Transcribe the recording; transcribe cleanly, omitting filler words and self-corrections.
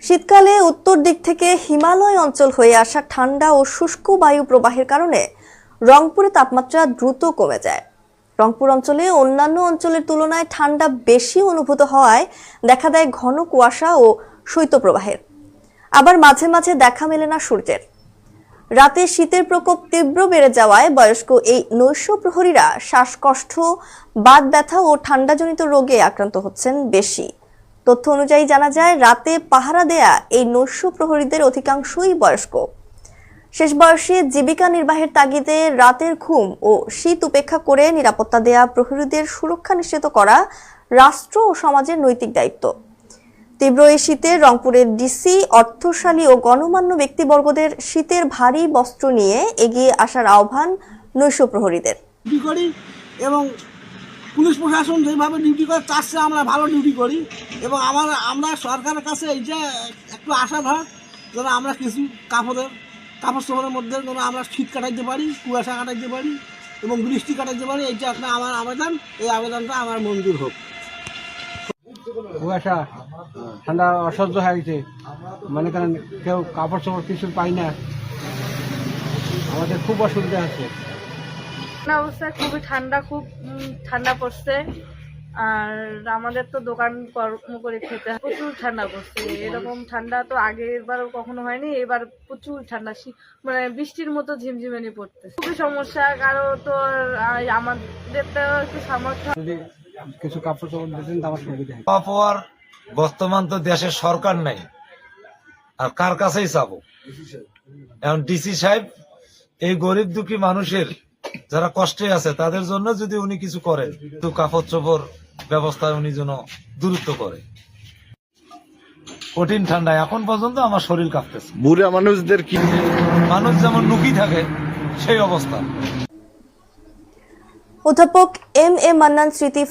শীতকালে উত্তর দিক থেকে হিমালয় অঞ্চল হয়ে আসা ঠান্ডা ও শুষ্ক বায়ু প্রবাহের কারণে রংপুরে তাপমাত্রা দ্রুত কমে যায়। রংপুর অঞ্চলে অন্যান্য অঞ্চলের তুলনায় ঠান্ডা বেশি অনুভূত হওয়ায় দেখা দেয় ঘন কুয়াশা ও শৈত্যপ্রবাহের। আবার মাঝে মাঝে দেখা মেলে না সূর্যের। রাতে শীতের প্রকোপ তীব্র বেড়ে যাওয়ায় বয়স্ক এই নৈশ প্রহরীরা শ্বাসকষ্ট, বাত ব্যথা ও ঠান্ডাজনিত রোগে আক্রান্ত হচ্ছেন বেশি। তথ্য অনুযায়ী জানা যায়, রাতে পাহারা দেয়া এই নৈশ প্রহরীদের অধিকাংশই বয়স্ক। শেষ বয়সে জীবিকা নির্বাহের তাগিদে রাতের ঘুম ও শীত উপেক্ষা করে নিরাপত্তা দেয়া প্রহরীদের সুরক্ষা নিশ্চিত করা রাষ্ট্র ও সমাজের নৈতিক দায়িত্ব। তীব্র এই শীতে রংপুরের ডিসি, অর্থশালী ও গণমান্য ব্যক্তিবর্গদের শীতের ভারী বস্ত্র নিয়ে এগিয়ে আসার আহ্বান নৈশ প্রহরীদের। এবং পুলিশ প্রশাসন যেভাবে ডিউটি করে তার চেয়ে আমরা ভালো ডিউটি করি এবং আমরা সরকারের কাছে এই যে একটু আশা ধর যেন আমরা কিছু কাপড় চোপড়ের মধ্যে যেন আমরা শীত কাটাইতে পারি, কুয়াশা কাটাইতে পারি এবং বৃষ্টি কাটাইতে পারি। এইটা একটা আমার আবেদন, এই আবেদনটা আমার মঞ্জুর হোক। কুয়াশা ঠান্ডা অসহ্য হয়ে গেছে, মনে করেন কেউ কাপড় চোপড় কিছু পাই না, আমাদের খুব অসুবিধা হচ্ছে। অবস্থা খুবই ঠান্ডা, খুব ঠান্ডা পড়ছে। আর আমাদের তো দোকান কর্ম করে খেতে প্রচুর ঠান্ডা পড়ছে। এরকম ঠান্ডা তো আগের বারও কখনো হয়নি, এবার প্রচুর ঠান্ডা, মানে বৃষ্টির মতো ঝিমঝিমানি পড়তে খুবই সমস্যা। কারো তো আমাদের তো একটু সামর্থ্য, যদি কিছু কাপড় চোপড় দিতেন তো আমার সুবিধা হয়। আবহাওয়ার বর্তমান তো দেশের সরকার নাই, আর কার কাছেই চাবো? এখন ডিসি সাহেব এই গরিব দুঃখী মানুষের যারা কষ্টে আছে তাদের জন্য যদি উনি কিছু করেন, তো কাপড় চোপড় ব্যবস্থায় উনি যেন দূরত্ব করে। কঠিন ঠান্ডায় এখন পর্যন্ত আমার শরীর কাঁপতেছে। বুড়া মানুষদের কি, মানুষ যেমন নুকি থাকে সেই অবস্থা। অধ্যাপক এম এ মান্নান স্মৃতি